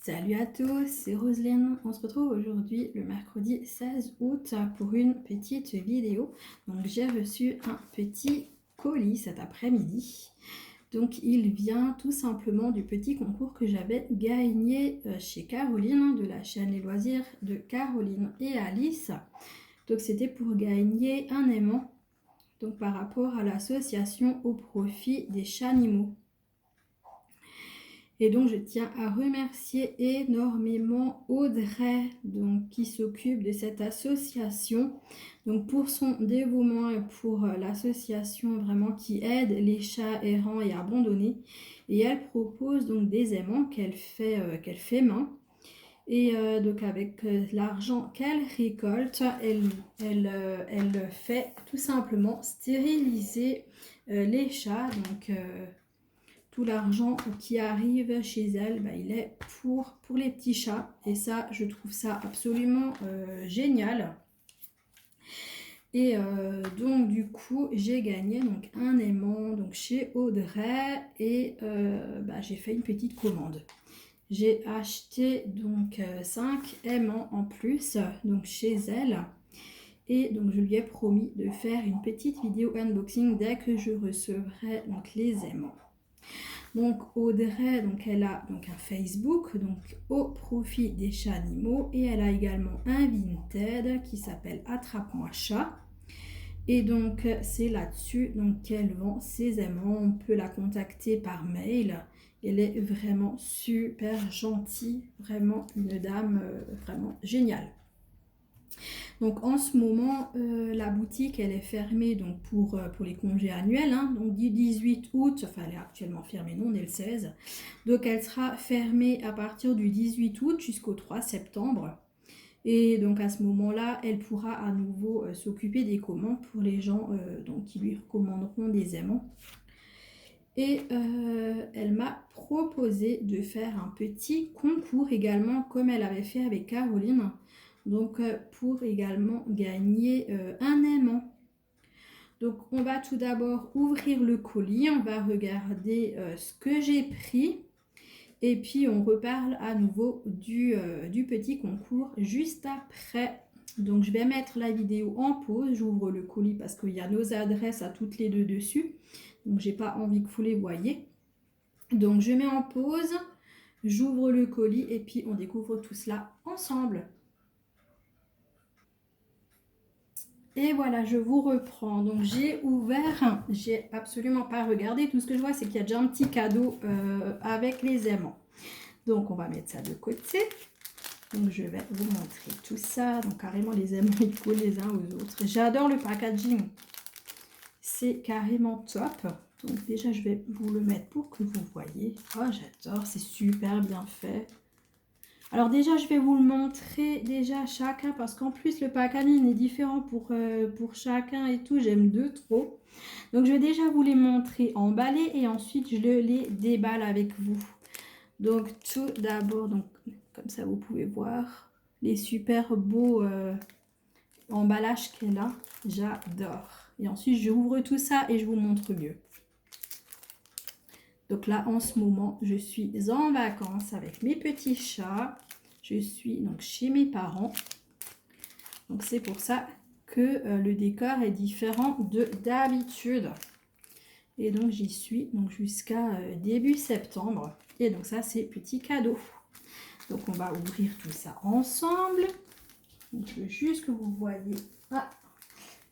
Salut à tous, c'est Roselyne. On se retrouve aujourd'hui le mercredi 16 août pour une petite vidéo. Donc j'ai reçu un petit colis cet après-midi. Donc il vient tout simplement du petit concours que j'avais gagné chez Caroline de la chaîne Les Loisirs de Caroline et Alice. Donc c'était pour gagner un aimant donc par rapport à l'association au profit des chats animaux. Et donc, je tiens à remercier énormément Audrey, donc, qui s'occupe de cette association, donc pour son dévouement et pour l'association vraiment qui aide les chats errants et abandonnés. Et elle propose donc des aimants qu'elle fait main. Et donc avec l'argent qu'elle récolte, elle fait tout simplement stériliser les chats. Donc tout l'argent qui arrive chez elle, il est pour les petits chats. Et ça, je trouve ça absolument génial. Et donc du coup, j'ai gagné donc un aimant donc, chez Audrey. Et j'ai fait une petite commande. J'ai acheté donc 5 aimants en plus donc chez elle. Et donc je lui ai promis de faire une petite vidéo unboxing dès que je recevrai donc les aimants. Donc Audrey, donc elle a donc un Facebook donc au profit des chats animaux et elle a également un Vinted qui s'appelle Attrape-moi chat. Et donc c'est là-dessus donc qu'elle vend ses aimants. On peut la contacter par mail. Elle est vraiment super gentille, vraiment une dame vraiment géniale. Donc en ce moment, la boutique elle est fermée donc pour les congés annuels, hein, donc du 18 août, enfin elle est actuellement fermée, nous on est le 16, donc elle sera fermée à partir du 18 août jusqu'au 3 septembre. Et donc à ce moment-là, elle pourra à nouveau s'occuper des commandes pour les gens donc, qui lui recommanderont des aimants. Et elle m'a proposé de faire un petit concours également comme elle avait fait avec Caroline. Donc pour également gagner un aimant. Donc on va tout d'abord ouvrir le colis, on va regarder ce que j'ai pris. Et puis on reparle à nouveau du petit concours juste après. Donc je vais mettre la vidéo en pause, j'ouvre le colis parce qu'il y a nos adresses à toutes les deux dessus. Donc j'ai pas envie que vous les voyez. Donc je mets en pause, j'ouvre le colis et puis on découvre tout cela ensemble. Et voilà, je vous reprends. Donc j'ai ouvert, j'ai absolument pas regardé. Tout ce que je vois, c'est qu'il y a déjà un petit cadeau avec les aimants. Donc on va mettre ça de côté. Donc je vais vous montrer tout ça. Donc carrément les aimants, ils collent les uns aux autres. J'adore le packaging. C'est carrément top. Donc déjà, je vais vous le mettre pour que vous voyez. Oh, j'adore, c'est super bien fait. Alors déjà, je vais vous le montrer déjà chacun parce qu'en plus, le packaging est différent pour chacun et tout. J'aime de trop. Donc, je vais déjà vous les montrer emballés et ensuite, je les déballe avec vous. Donc, tout d'abord, donc comme ça, vous pouvez voir les super beaux emballages qu'elle a. J'adore. Et ensuite, j'ouvre tout ça et je vous montre mieux. Donc là, en ce moment, je suis en vacances avec mes petits chats. Je suis donc chez mes parents. Donc c'est pour ça que le décor est différent de d'habitude. Et donc j'y suis donc jusqu'à début septembre. Et donc ça, c'est petit cadeau. Donc on va ouvrir tout ça ensemble. Donc, je veux juste que vous voyez. Ah,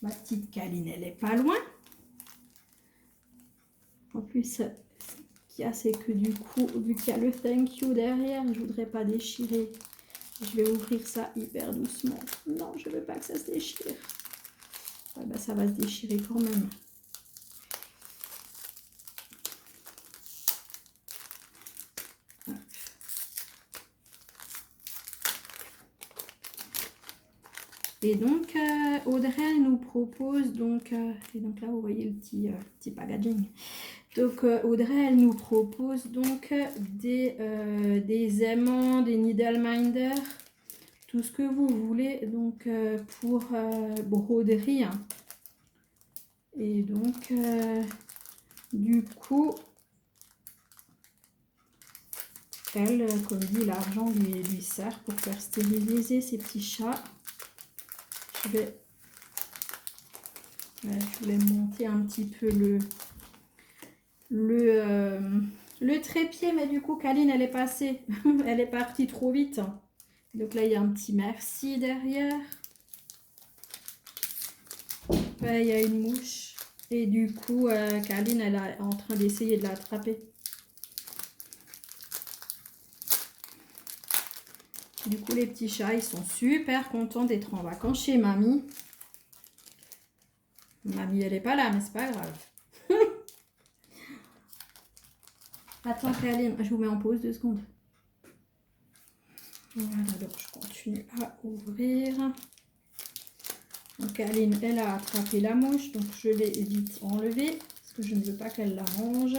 ma petite câline, elle est pas loin. En plus, ce qu'il y a, c'est que du coup, vu qu'il y a le thank you derrière, je voudrais pas déchirer. Je vais ouvrir ça hyper doucement. Non, je veux pas que ça se déchire. Ah bah, ça va se déchirer quand même. Et donc, Audrey nous propose, donc, et donc là, vous voyez le petit packaging. Donc, Audrey, elle nous propose donc des aimants, des needle-minders, tout ce que vous voulez, donc, pour broderie. Hein. Et donc, du coup, Elle, comme dit, l'argent lui sert pour faire stériliser ses petits chats. Ouais, je voulais monter un petit peu le trépied, mais du coup, Kaline, elle est passée. Elle est partie trop vite. Donc là, il y a un petit merci derrière. Ouais, il y a une mouche. Et du coup, Kaline, elle est en train d'essayer de l'attraper. Du coup, les petits chats, ils sont super contents d'être en vacances chez mamie. Mamie, elle n'est pas là, mais c'est pas grave. Attends, Kaline, je vous mets en pause 2 secondes. Voilà, donc je continue à ouvrir. Donc, Kaline, elle a attrapé la mouche, donc je l'ai vite enlevée parce que je ne veux pas qu'elle la mange.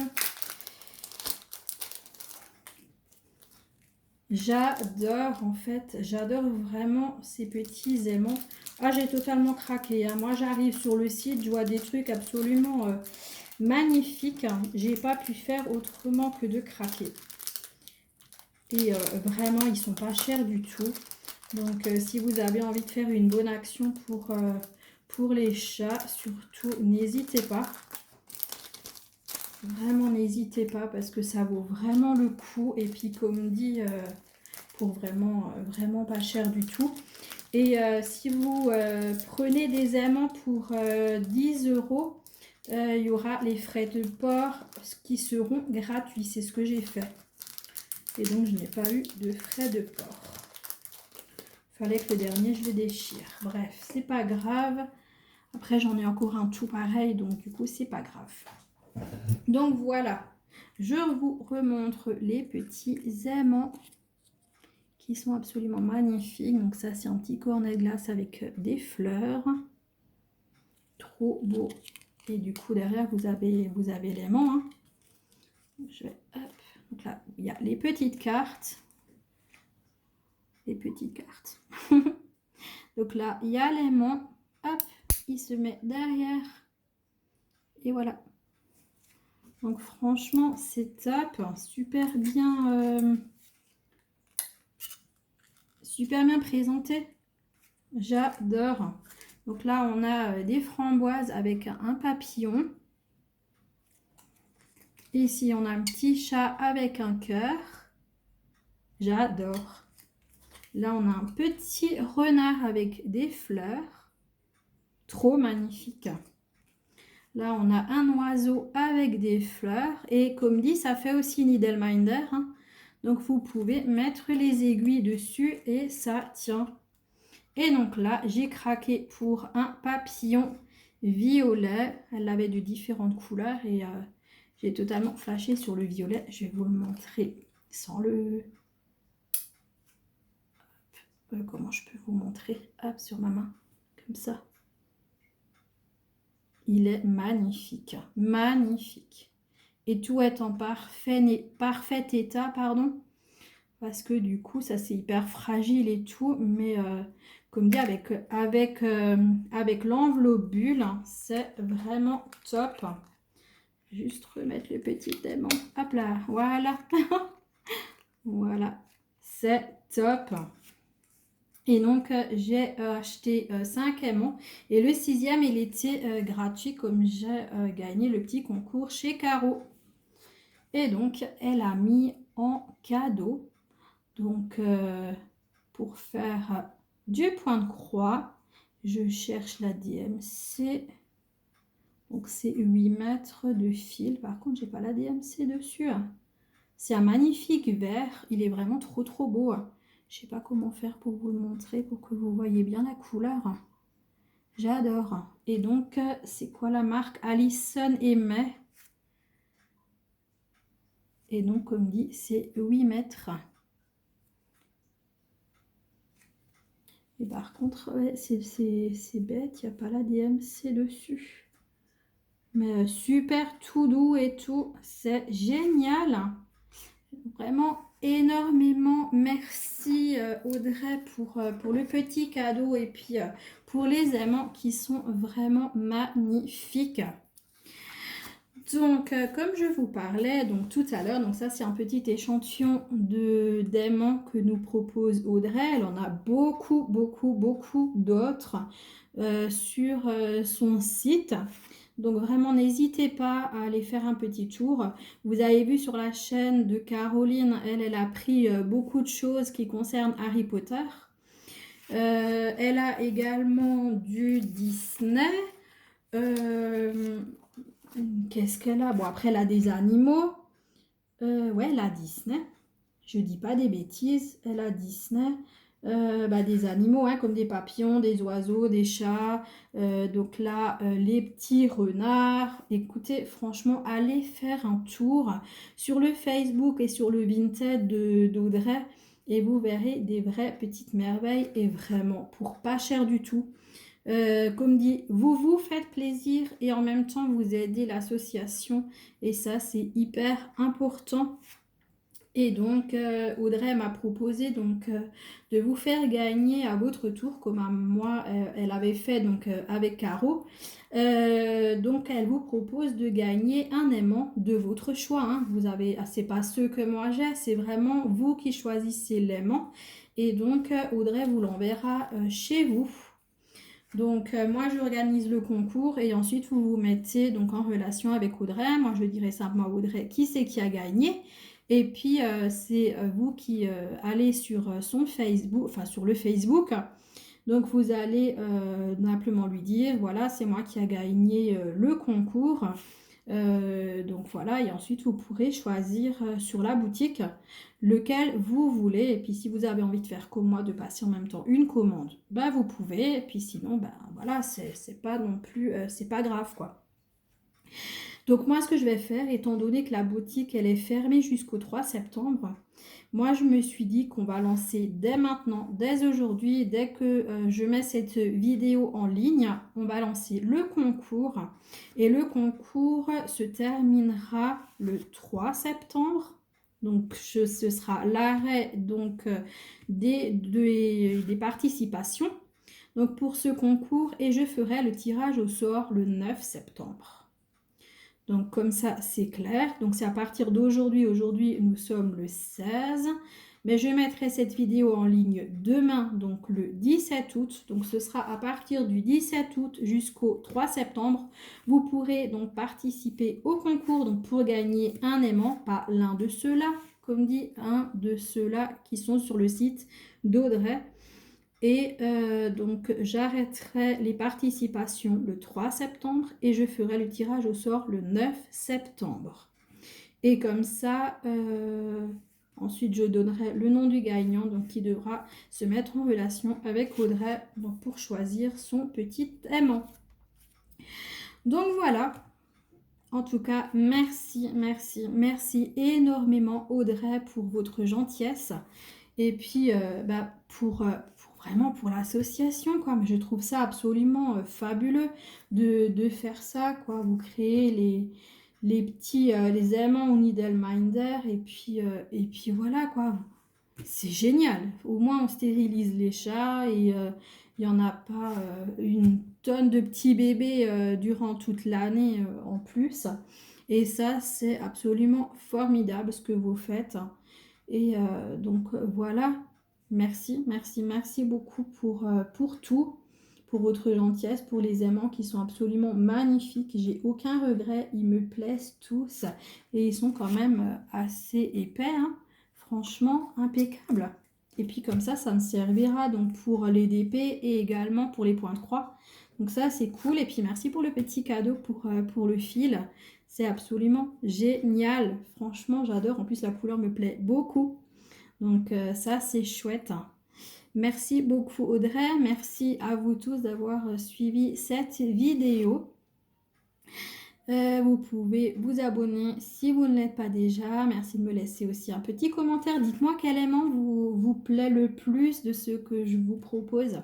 J'adore, en fait, j'adore vraiment ces petits aimants. Ah, j'ai totalement craqué, hein. Moi, j'arrive sur le site, je vois des trucs absolument magnifiques. J'ai pas pu faire autrement que de craquer. Et vraiment, ils sont pas chers du tout. Donc, si vous avez envie de faire une bonne action pour les chats, surtout, n'hésitez pas. Vraiment, n'hésitez pas parce que ça vaut vraiment le coup. Et puis, comme dit, pour vraiment, vraiment pas cher du tout. Et si vous prenez des aimants pour 10 €, il y aura les frais de port qui seront gratuits. C'est ce que j'ai fait. Et donc, je n'ai pas eu de frais de port. Il fallait que le dernier, je le déchire. Bref, c'est pas grave. Après, j'en ai encore un tout pareil, donc du coup, c'est pas grave. Donc, voilà. Je vous remontre les petits aimants qui sont absolument magnifiques. Donc, ça, c'est un petit cornet de glace avec des fleurs. Trop beau. Et du coup, derrière, vous avez l'aimant. Hein. Je vais, hop. Donc là, il y a les petites cartes. Les petites cartes. Donc là, il y a l'aimant. Hop, il se met derrière. Et voilà. Donc franchement, c'est top. Super bien présenté. J'adore. Donc là, on a des framboises avec un papillon. Ici, on a un petit chat avec un cœur. J'adore. Là, on a un petit renard avec des fleurs. Trop magnifique. Là, on a un oiseau avec des fleurs. Et comme dit, ça fait aussi Needleminder. Hein. Donc, vous pouvez mettre les aiguilles dessus et ça tient. Et donc là, j'ai craqué pour un papillon violet. Elle avait de différentes couleurs et j'ai totalement flashé sur le violet. Je vais vous le montrer sans le... comment je peux vous montrer? Hop, sur ma main, comme ça. Il est magnifique, magnifique. Et tout est en parfait état, pardon. Parce que du coup, ça c'est hyper fragile et tout. Mais comme dit, avec l'enveloppe bulle, c'est vraiment top. Juste remettre le petit aimant. Hop là, voilà. Voilà, c'est top. Et donc, j'ai acheté 5 aimants. Et le 6e, il était gratuit comme j'ai gagné le petit concours chez Caro. Et donc, elle a mis en cadeau. Donc, pour faire du point de croix, je cherche la DMC. Donc, c'est 8 mètres de fil. Par contre, j'ai pas la DMC dessus. C'est un magnifique vert. Il est vraiment trop, trop beau. Je sais pas comment faire pour vous le montrer, pour que vous voyez bien la couleur. J'adore. Et donc, c'est quoi la marque? Allison et May. Et donc, comme dit, c'est 8 mètres. Et par contre, ouais, c'est bête, il n'y a pas la DMC dessus. Mais super tout doux et tout. C'est génial. Vraiment énormément merci Audrey pour le petit cadeau et puis pour les aimants qui sont vraiment magnifiques. Donc, comme je vous parlais donc tout à l'heure, donc ça c'est un petit échantillon d'aimants que nous propose Audrey. Elle en a beaucoup, beaucoup, beaucoup d'autres sur son site. Donc vraiment, n'hésitez pas à aller faire un petit tour. Vous avez vu sur la chaîne de Caroline, elle a pris beaucoup de choses qui concernent Harry Potter. Elle a également du Disney. Euh, Qu'est-ce qu'elle a? Bon, après, elle a des animaux. Ouais, elle a Disney. Je dis pas des bêtises. Elle a Disney. Des animaux, hein, comme des papillons, des oiseaux, des chats. Donc là, les petits renards. Écoutez, franchement, allez faire un tour sur le Facebook et sur le Vinted d'Audrey. Et vous verrez des vraies petites merveilles. Et vraiment, pour pas cher du tout. Comme dit, vous vous faites plaisir et en même temps vous aidez l'association et ça c'est hyper important. Et donc Audrey m'a proposé donc de vous faire gagner à votre tour comme à moi elle avait fait donc avec Caro. Donc elle vous propose de gagner un aimant de votre choix. Hein. Vous avez, c'est pas ceux que moi j'ai, c'est vraiment vous qui choisissez l'aimant et donc Audrey vous l'enverra chez vous. Donc moi j'organise le concours et ensuite vous vous mettez donc en relation avec Audrey. Moi je dirai simplement à Audrey qui c'est qui a gagné. Et puis c'est vous qui allez sur son Facebook, enfin sur le Facebook. Donc vous allez simplement lui dire voilà c'est moi qui a gagné le concours. Donc voilà, et ensuite vous pourrez choisir sur la boutique lequel vous voulez. Et puis si vous avez envie de faire comme moi, de passer en même temps une commande, bah vous pouvez. Et puis sinon, ben voilà, c'est pas non plus, c'est pas grave quoi. Donc moi ce que je vais faire, étant donné que la boutique elle est fermée jusqu'au 3 septembre, moi je me suis dit qu'on va lancer dès maintenant, dès aujourd'hui, dès que je mets cette vidéo en ligne, on va lancer le concours. Et le concours se terminera le 3 septembre. Donc ce sera l'arrêt donc des participations. Donc pour ce concours et je ferai le tirage au sort le 9 septembre. Donc comme ça, c'est clair. Donc c'est à partir d'aujourd'hui. Aujourd'hui, nous sommes le 16. Mais je mettrai cette vidéo en ligne demain, donc le 17 août. Donc ce sera à partir du 17 août jusqu'au 3 septembre. Vous pourrez donc participer au concours donc pour gagner un aimant, pas l'un de ceux-là, comme dit, un de ceux-là qui sont sur le site d'Audrey. Et donc j'arrêterai les participations le 3 septembre et je ferai le tirage au sort le 9 septembre. Et comme ça, ensuite je donnerai le nom du gagnant donc qui devra se mettre en relation avec Audrey donc, pour choisir son petit aimant. Donc voilà. En tout cas, merci, merci, merci énormément Audrey pour votre gentillesse. Et puis pour vraiment pour l'association quoi. Mais je trouve ça absolument fabuleux de faire ça quoi. Vous créez les petits les aimants au Needleminder et puis voilà quoi. C'est génial. Au moins on stérilise les chats et il n'y en a pas une tonne de petits bébés durant toute l'année en plus. Et ça c'est absolument formidable ce que vous faites. Et donc voilà, merci, merci, merci beaucoup pour tout, pour votre gentillesse, pour les aimants qui sont absolument magnifiques. J'ai aucun regret, ils me plaisent tous et ils sont quand même assez épais, hein. Franchement impeccable. Et puis comme ça me servira donc pour les DP et également pour les points de croix. Donc ça c'est cool et puis merci pour le petit cadeau pour le fil. C'est absolument génial. Franchement, j'adore. En plus, la couleur me plaît beaucoup. Donc ça, c'est chouette. Merci beaucoup Audrey. Merci à vous tous d'avoir suivi cette vidéo. Vous pouvez vous abonner si vous ne l'êtes pas déjà. Merci de me laisser aussi un petit commentaire. Dites-moi quel aimant vous plaît le plus de ce que je vous propose.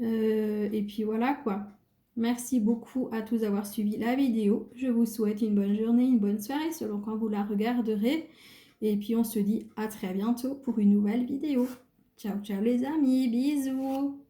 Et puis voilà quoi. Merci beaucoup à tous d'avoir suivi la vidéo. Je vous souhaite une bonne journée, une bonne soirée selon quand vous la regarderez. Et puis on se dit à très bientôt pour une nouvelle vidéo. Ciao ciao les amis, bisous.